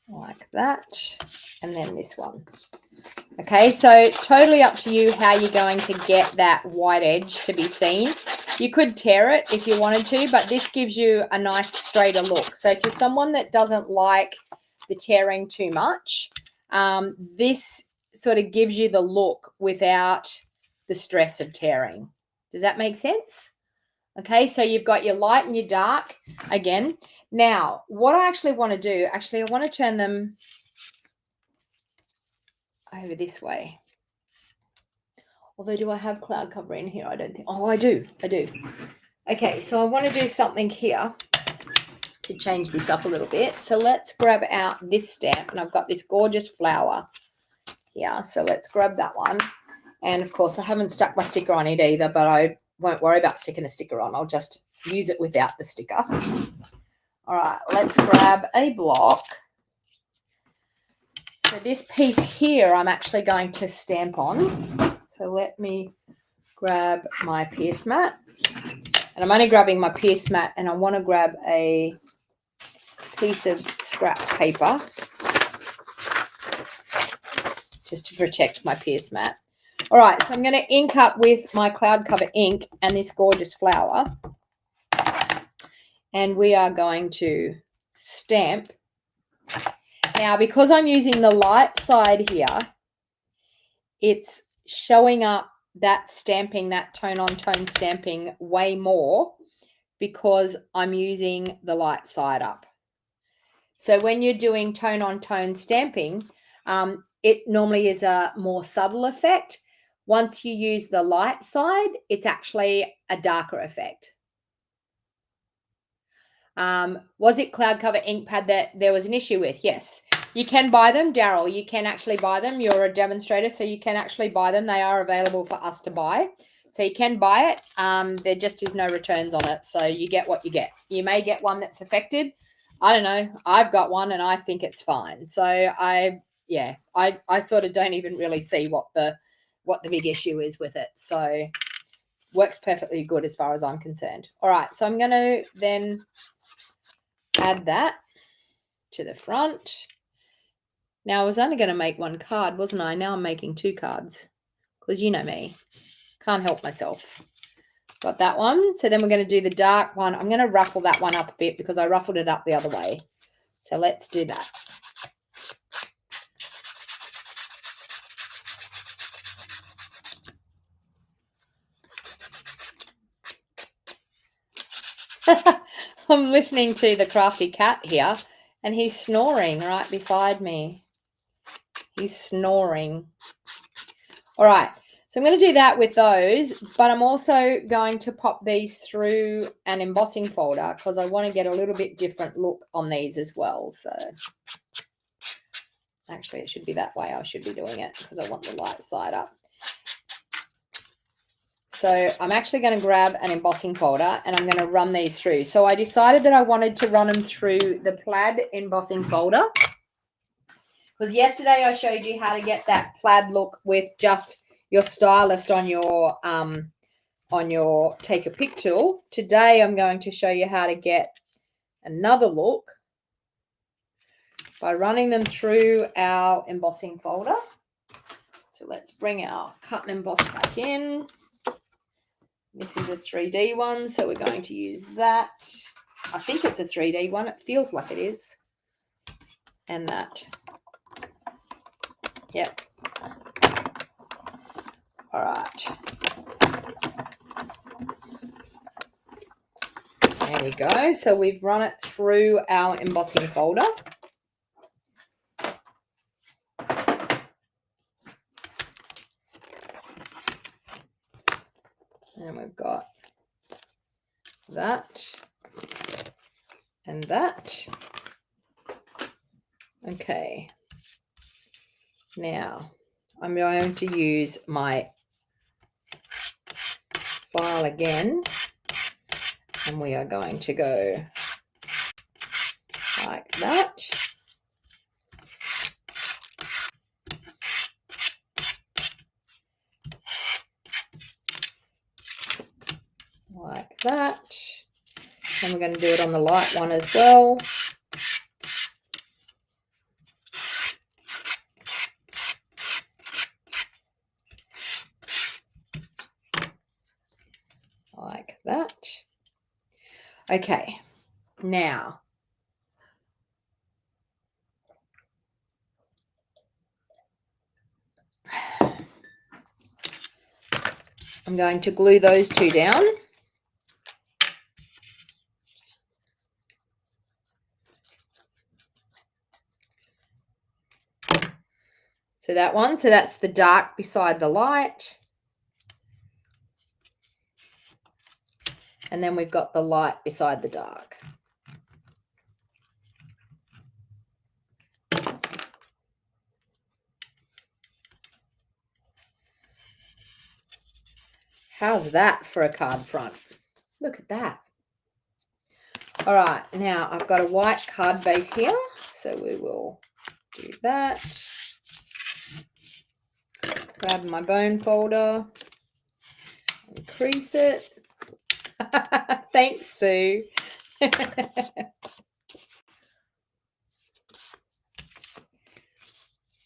Like that. And then this one. Okay, so totally up to you how you're going to get that white edge to be seen. You could tear it if you wanted to, but this gives you a nice straighter look. So if you're someone that doesn't like the tearing too much, this sort of gives you the look without the stress of tearing. Does that make sense? Okay, so you've got your light and your dark again. Now, what I actually want to do, I want to turn them over this way. Although, do I have cloud cover in here? I don't think. Oh, I do. Okay, so I want to do something here to change this up a little bit. So let's grab out this stamp, and I've got this gorgeous flower here. So let's grab that one. And of course, I haven't stuck my sticker on it either, but I won't worry about sticking a sticker on. I'll just use it without the sticker. All right, let's grab a block. So this piece here, I'm actually going to stamp on. So let me grab my pierce mat. And I'm only grabbing my pierce mat, and I want to grab a piece of scrap paper just to protect my pierce mat. All right, so I'm going to ink up with my cloud cover ink and this gorgeous flower. And we are going to stamp. Now, because I'm using the light side here, it's showing up that stamping, that tone-on-tone stamping way more because I'm using the light side up. So when you're doing tone-on-tone stamping, it normally is a more subtle effect. Once you use the light side, it's actually a darker effect. Was it cloud cover ink pad that there was an issue with? Yes. You can buy them, Daryl. You can actually buy them. You're a demonstrator, so you can actually buy them. They are available for us to buy. So you can buy it. There just is no returns on it. So you get what you get. You may get one that's affected. I don't know. I've got one and I think it's fine. So I sort of don't even really see what the big issue is with it. So works perfectly good as far as I'm concerned. All right. So I'm going to then add that to the front. Now, I was only going to make one card, wasn't I? Now I'm making two cards because you know me. Can't help myself. Got that one. So then we're going to do the dark one. I'm going to ruffle that one up a bit because I ruffled it up the other way. So let's do that. I'm listening to the crafty cat here, and he's snoring right beside me. He's snoring. All right, so I'm going to do that with those, but I'm also going to pop these through an embossing folder because I want to get a little bit different look on these as well. So actually, it should be that way. I should be doing it because I want the light side up. So I'm actually going to grab an embossing folder and I'm going to run these through. So I decided that I wanted to run them through the plaid embossing folder because yesterday I showed you how to get that plaid look with just your stylist on your take a pick tool. Today I'm going to show you how to get another look by running them through our embossing folder. So let's bring our cut and emboss back in. This is a 3D one, so we're going to use that. I think it's a 3D one. It feels like it is. And that. Yep. All right. There we go. So we've run it through our embossing folder. And we've got that and that. Okay. Now I'm going to use my file again, and we are going to go like that. Like that. And we're going to do it on the light one as well. Like that. Okay, now I'm going to glue those two down. So that one, so that's the dark beside the light. And then we've got the light beside the dark. How's that for a card front? Look at that. All right, now I've got a white card base here, so we will do that. Grab my bone folder, increase it. Thanks, Sue.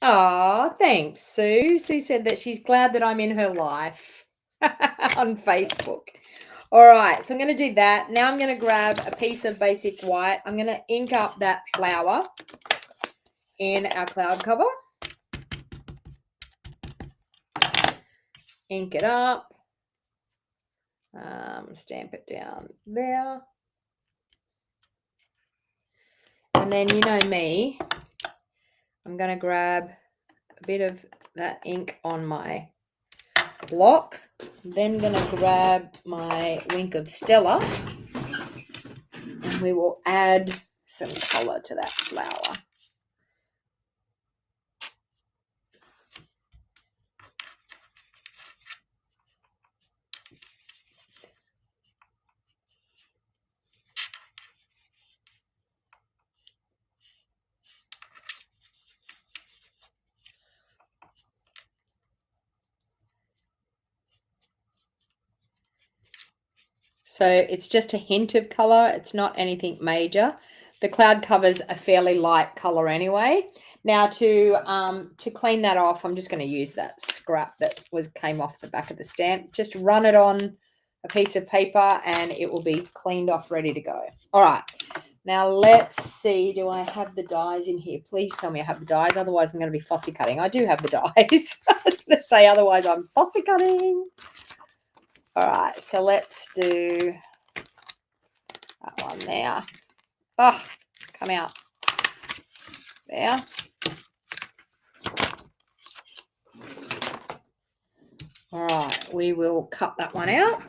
Oh, thanks, Sue. Sue said that she's glad that I'm in her life on Facebook. All right, so I'm going to do that. Now I'm going to grab a piece of basic white. I'm going to ink up that flower in our cloud cover. Ink it up. Stamp it down there. And then you know me, I'm going to grab a bit of that ink on my block. Then going to grab my Wink of Stella and we will add some colour to that flower. So it's just a hint of colour. It's not anything major. The cloud cover's a fairly light colour anyway. Now to clean that off, I'm just going to use that scrap that came off the back of the stamp. Just run it on a piece of paper and it will be cleaned off, ready to go. All right. Now let's see. Do I have the dies in here? Please tell me I have the dies. Otherwise, I'm going to be fussy cutting. I do have the dies. I was going to say otherwise I'm fussy cutting. All right, so let's do There. Oh, come out. There. All right, we will cut that one out.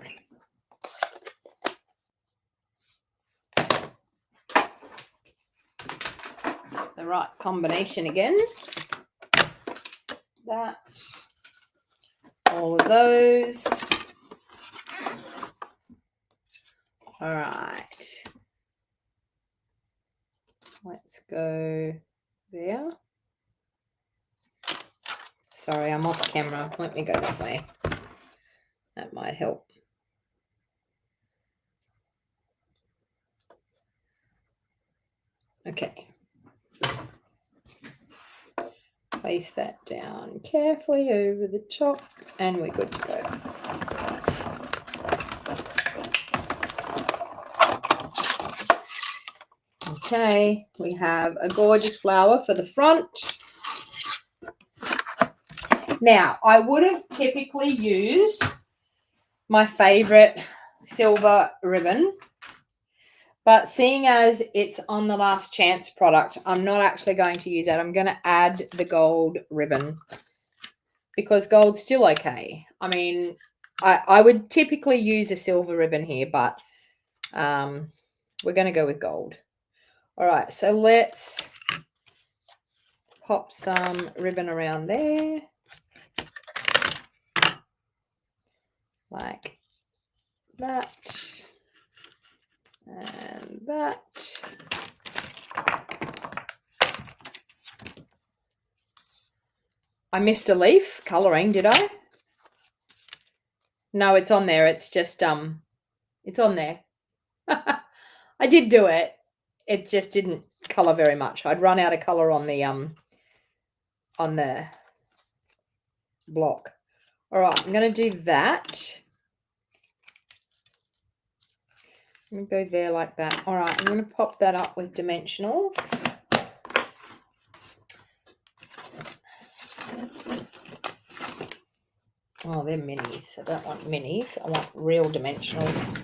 The right combination again. That. All of those. All right. Let's go there. Sorry, I'm off camera. Let me go that way. That might help. Okay. Place that down carefully over the top and we're good to go. Okay, we have a gorgeous flower for the front. Now, I would have typically used my favorite silver ribbon, but seeing as it's on the last chance product, I'm not actually going to use that. I'm going to add the gold ribbon because gold's still okay. I mean, I would typically use a silver ribbon here, but we're going to go with gold. All right, so let's pop some ribbon around there. Like that. And that. I missed a leaf coloring, did I? No, it's on there. It's just it's on there. I did do it. It just didn't color very much. I'd run out of color on the block. All right, I'm going to do that. I'm going to go there like that. All right, I'm going to pop that up with dimensionals. Oh, they're minis. I don't want minis. I want real dimensionals.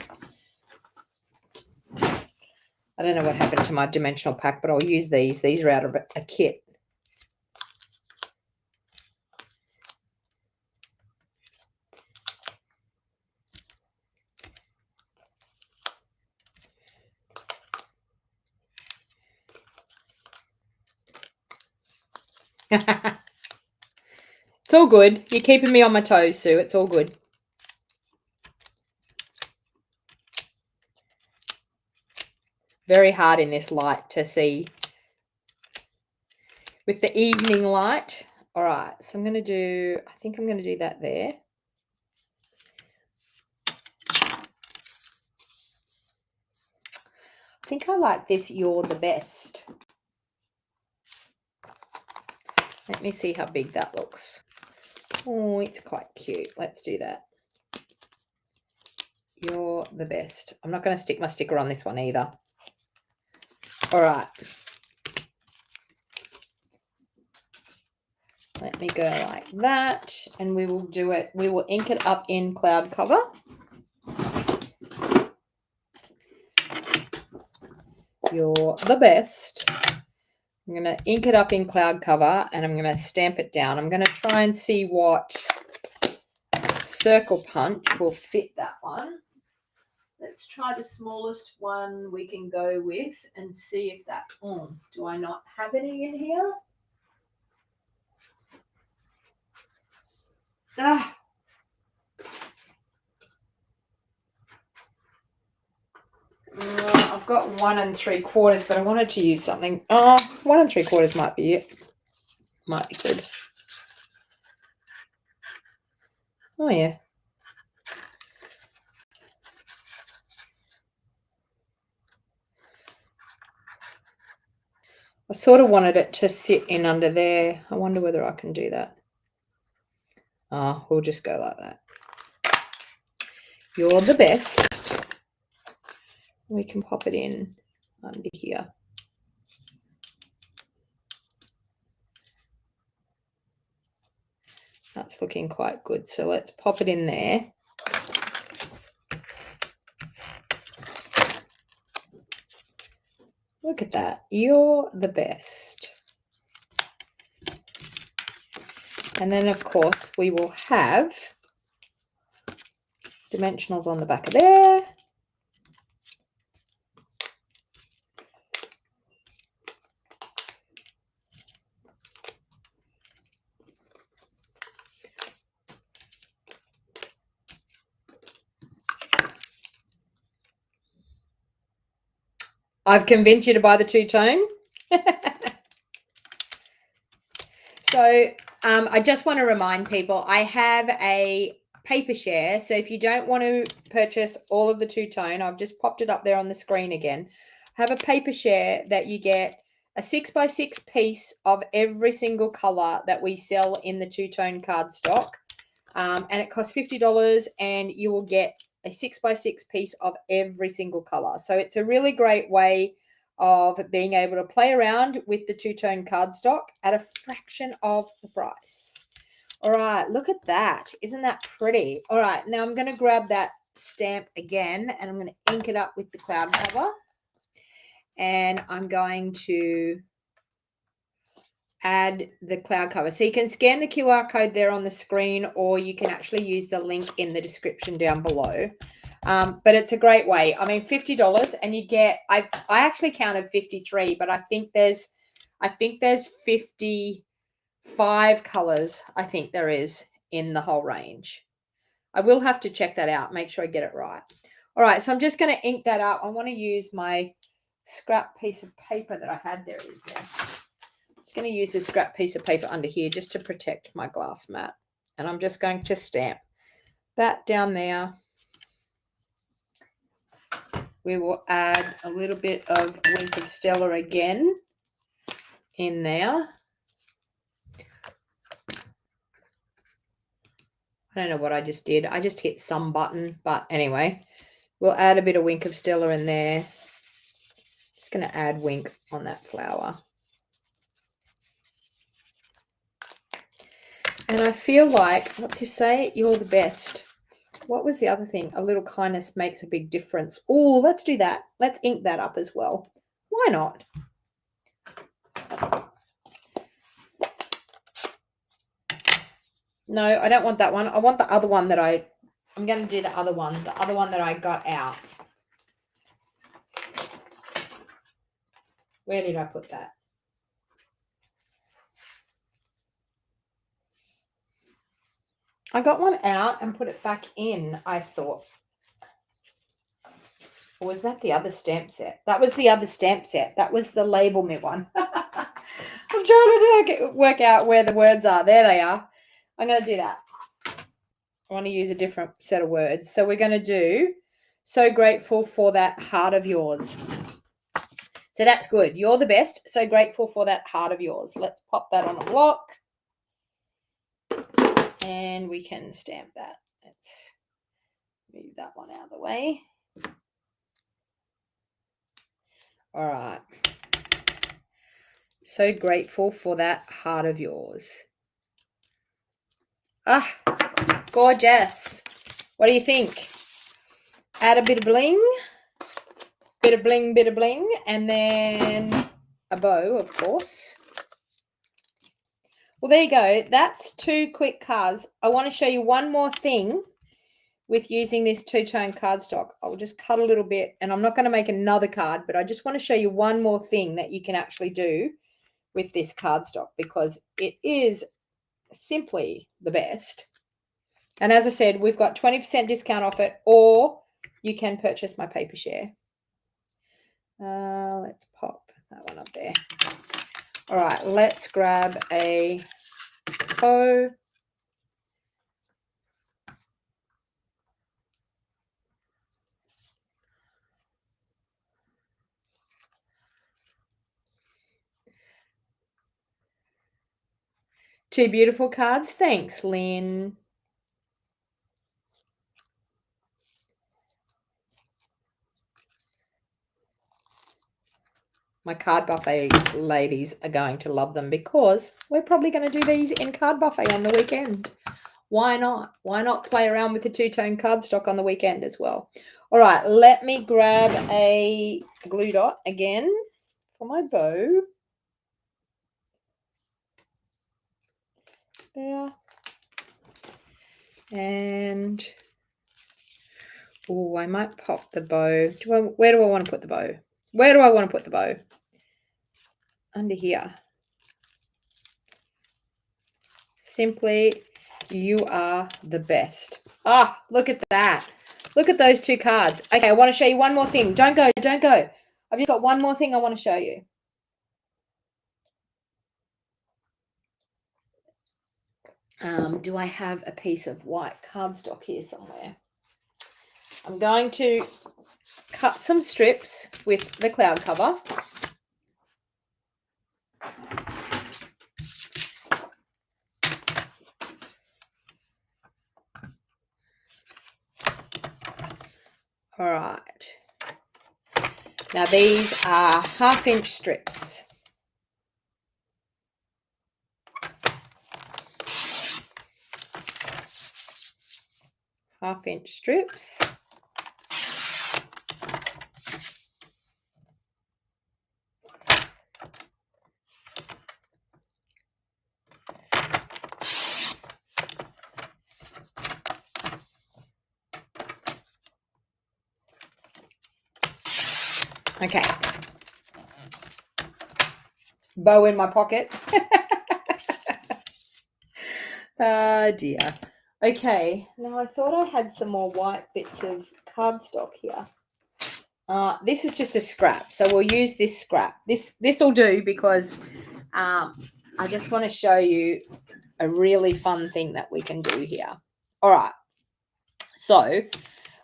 I don't know what happened to my dimensional pack, but I'll use these. These are out of a kit. It's all good. You're keeping me on my toes, Sue. It's all good. Very hard in this light to see with the evening light. All right, so I'm going to do, I think I'm going to do that there. I think I like this You're the Best. Let me see how big that looks. Oh, it's quite cute. Let's do that. You're the best. I'm not going to stick my sticker on this one either. All right. Let me go like that, and we will do it. We will ink it up in cloud cover. You're the best. I'm going to ink it up in cloud cover, and I'm going to stamp it down. I'm going to try and see what circle punch will fit that one. Let's try the smallest one we can go with and see if that, do I not have any in here? Ah. I've got 1 3/4, but I wanted to use something. 1 3/4 might be it. Might be good. Oh, yeah. I sort of wanted it to sit in under there. I wonder whether I can do that. We'll just go like that. You're the best. We can pop it in under here. That's looking quite good. So let's pop it in there. Look at that. You're the best. And then, of course, we will have dimensionals on the back of there. I've convinced you to buy the two-tone. So I just want to remind people, I have a paper share. So if you don't want to purchase all of the two-tone, I've just popped it up there on the screen again. I have a paper share that you get a 6x6 piece of every single color that we sell in the two-tone cardstock. And it costs $50, and you will get a 6x6 piece of every single color. So it's a really great way of being able to play around with the two-tone cardstock at a fraction of the price. All right, look at that. Isn't that pretty? All right, now I'm going to grab that stamp again, and I'm going to ink it up with the cloud cover. And I'm going to add the cloud cover. So you can scan the QR code there on the screen, or you can actually use the link in the description down below. But it's a great way. I mean, $50, and you get, I actually counted 53, but I think there's 55 colors, I think there is, in the whole range. I will have to check that out, make sure I get it right. All right, so I'm just going to ink that up. I want to use my scrap piece of paper that I had. There it is there. I'm just going to use this scrap piece of paper under here just to protect my glass mat. And I'm just going to stamp that down there. We will add a little bit of Wink of Stella again in there. I don't know what I just did. I just hit some button, but anyway, we'll add a bit of Wink of Stella in there. Just going to add Wink on that flower. And I feel like, what's he say? You're the best. What was the other thing? A little kindness makes a big difference. Oh, let's do that. Let's ink that up as well. Why not? No, I don't want that one. I want the other one that I'm going to do the other one that I got out. Where did I put that? I got one out and put it back in, I thought. Or was that the other stamp set? That was the other stamp set. That was the Label Me one. I'm trying to work out where the words are. There they are. I'm going to do that. I want to use a different set of words. So we're going to do So Grateful for That Heart of Yours. So that's good. You're the best. So grateful for that heart of yours. Let's pop that on a block. And we can stamp that. Let's move that one out of the way. All right. So grateful for that heart of yours. Ah, gorgeous. What do you think? Add a bit of bling. Bit of bling, bit of bling. And then a bow, of course. Well, there you go. That's 2 quick cards. I want to show you one more thing with using this two-tone cardstock. I'll just cut a little bit, and I'm not going to make another card, but I just want to show you one more thing that you can actually do with this cardstock, because it is simply the best. And as I said, we've got 20% discount off it, or you can purchase my paper share. Let's pop that one up there. All right, let's grab a bow. Two beautiful cards. Thanks, Lynn. My card buffet ladies are going to love them, because we're probably going to do these in card buffet on the weekend. Why not? Why not play around with the two-tone cardstock on the weekend as well? All right, let me grab a glue dot again. for my bow. There. And oh, I might pop the bow. Where do I want to put the bow? Where do I want to put the bow? Under here. Simply, you are the best. Ah, look at that. Look at those two cards. Okay, I want to show you one more thing. Don't go, don't go. I've just got one more thing I want to show you. Do I have a piece of white cardstock here somewhere? I'm going to cut some strips with the cloud cover. All right. Now these are 1/2 inch strips. Half-inch strips. Okay. Bow in my pocket. Oh dear. Okay, now I thought I had some more white bits of cardstock here. This is just a scrap, so we'll use this scrap. This will do because I just want to show you a really fun thing that we can do here. All right, so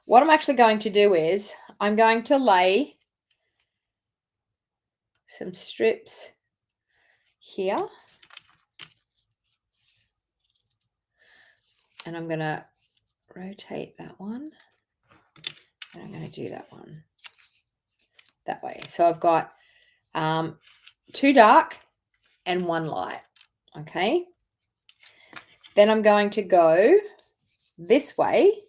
what I'm actually going to do is I'm going to lay some strips here, and I'm going to rotate that one, and I'm going to do that one that way. So I've got 2 dark and 1 light. Okay, then I'm going to go this way.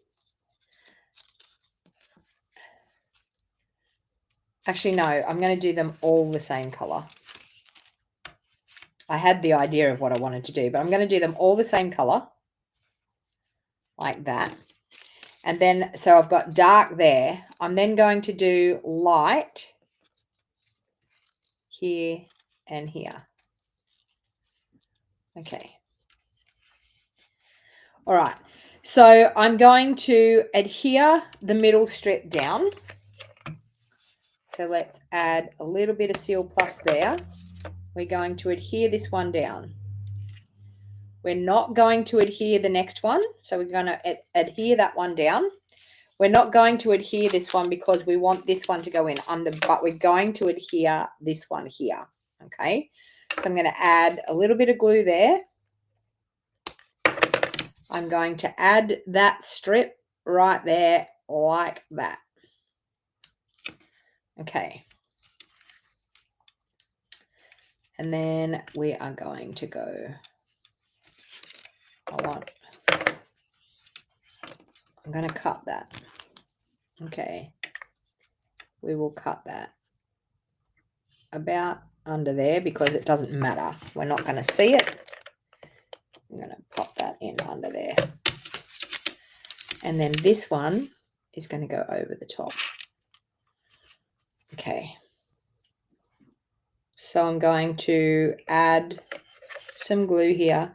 Actually, no, I'm going to do them all the same color. I had the idea of what I wanted to do, but I'm going to do them all the same color, like that. And then, so I've got dark there. I'm then going to do light here and here. Okay. All right. So I'm going to adhere the middle strip down. So let's add a little bit of Seal Plus there. We're going to adhere this one down. We're not going to adhere the next one. So we're going to adhere that one down. We're not going to adhere this one because we want this one to go in under, but we're going to adhere this one here. Okay. So I'm going to add a little bit of glue there. I'm going to add that strip right there like that. Okay. And then we are going to go, I'm going to cut that. Okay. We will cut that about under there because it doesn't matter. We're not going to see it. I'm going to pop that in under there. And then this one is going to go over the top. Okay. So I'm going to add some glue here.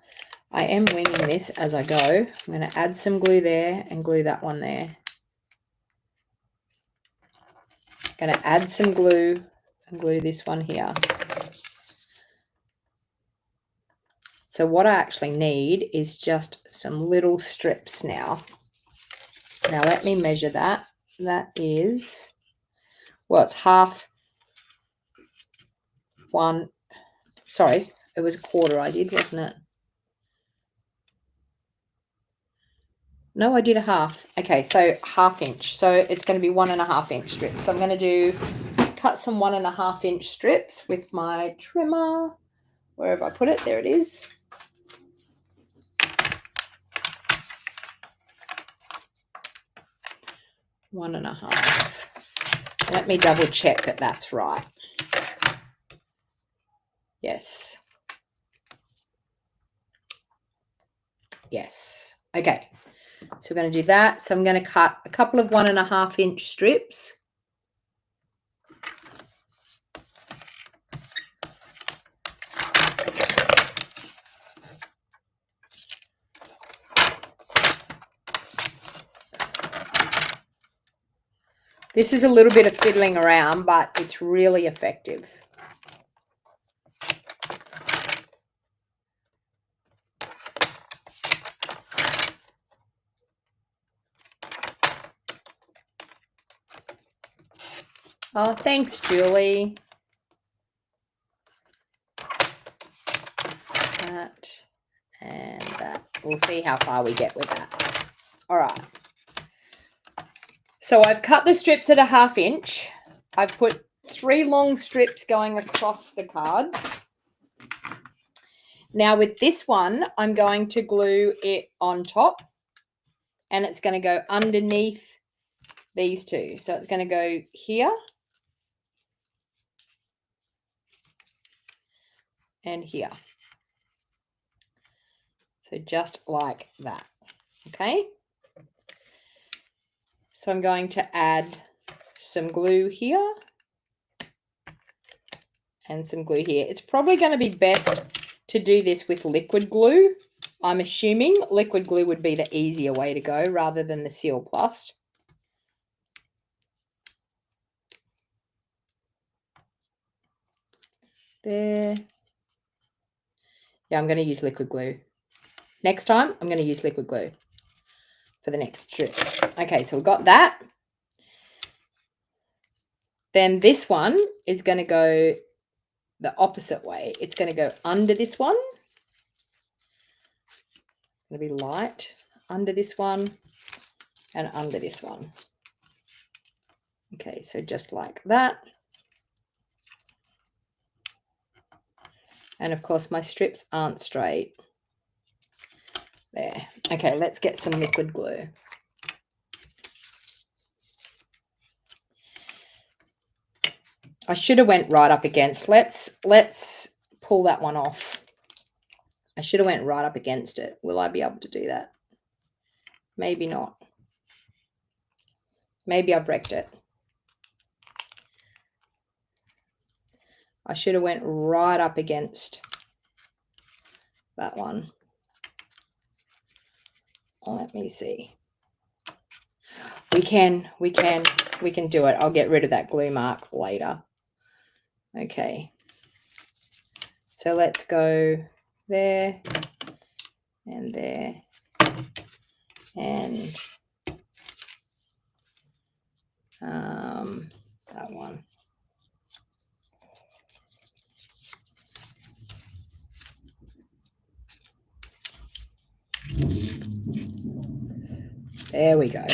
I am winging this as I go. I'm going to add some glue there and glue that one there. I'm going to add some glue and glue this one here. So what I actually need is just some little strips now. Now let me measure that. That is, well, it's half one. Sorry, it was a quarter I did, wasn't it? No, I did a half. Okay, so 1/2 inch. So it's going to be 1.5 inch strips. So I'm going to cut some 1.5 inch strips with my trimmer. Wherever I put it, there it is. One and a half. Let me double check that that's right. Yes. Yes. Okay. So we're going to do that. So I'm going to cut a couple of 1.5 inch strips. This is a little bit of fiddling around, but it's really effective. Oh, thanks, Julie. That and that. We'll see how far we get with that. All right. So I've cut the strips at 1/2 inch. I've put 3 long strips going across the card. Now with this one, I'm going to glue it on top, and it's going to go underneath these two. So it's going to go here and here. So just like that. Okay. So I'm going to add some glue here and some glue here. It's probably going to be best to do this with liquid glue. I'm assuming liquid glue would be the easier way to go rather than the Seal Plus. There. Yeah, I'm going to use liquid glue. Next time, I'm going to use liquid glue for the next strip. Okay, so we've got that. Then this one is going to go the opposite way. It's going to go under this one. It's going to be light. Under this one and under this one. Okay, so just like that. And of course, my strips aren't straight. There. Okay, let's get some liquid glue. I should have went right up against. Let's pull that one off. I should have went right up against it. Will I be able to do that? Maybe not. Maybe I've wrecked it. I should have went right up against that one. Let me see. We can do it. I'll get rid of that glue mark later. Okay. So let's go there and there and that one. There we go.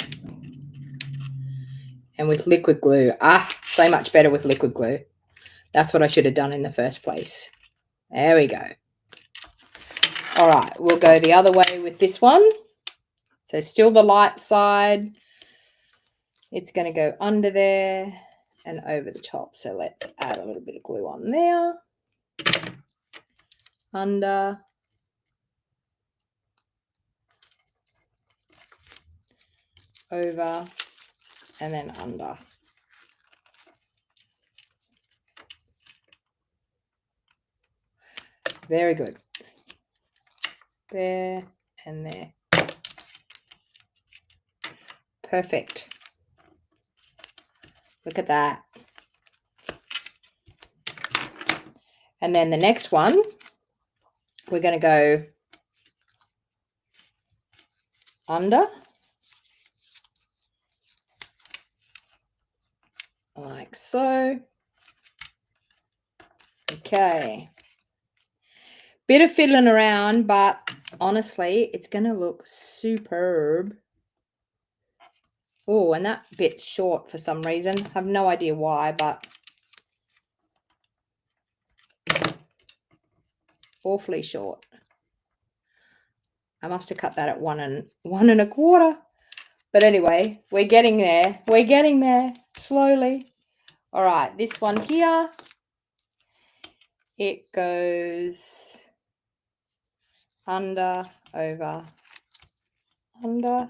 And with liquid glue, so much better with liquid glue. That's what I should have done in the first place. There we go. All right, we'll go the other way with this one. So still the light side. It's going to go under there and over the top. So let's add a little bit of glue on there. Under. Over. And then under. Very good. There and there. Perfect. Look at that. And then the next one, we're going to go under. Like so. Okay. Bit of fiddling around, but honestly, it's going to look superb. Oh, and that bit's short for some reason. I have no idea why, but awfully short. I must have cut that at 1 1/4. But anyway, we're getting there. We're getting there slowly. All right, this one here it goes under, over, under,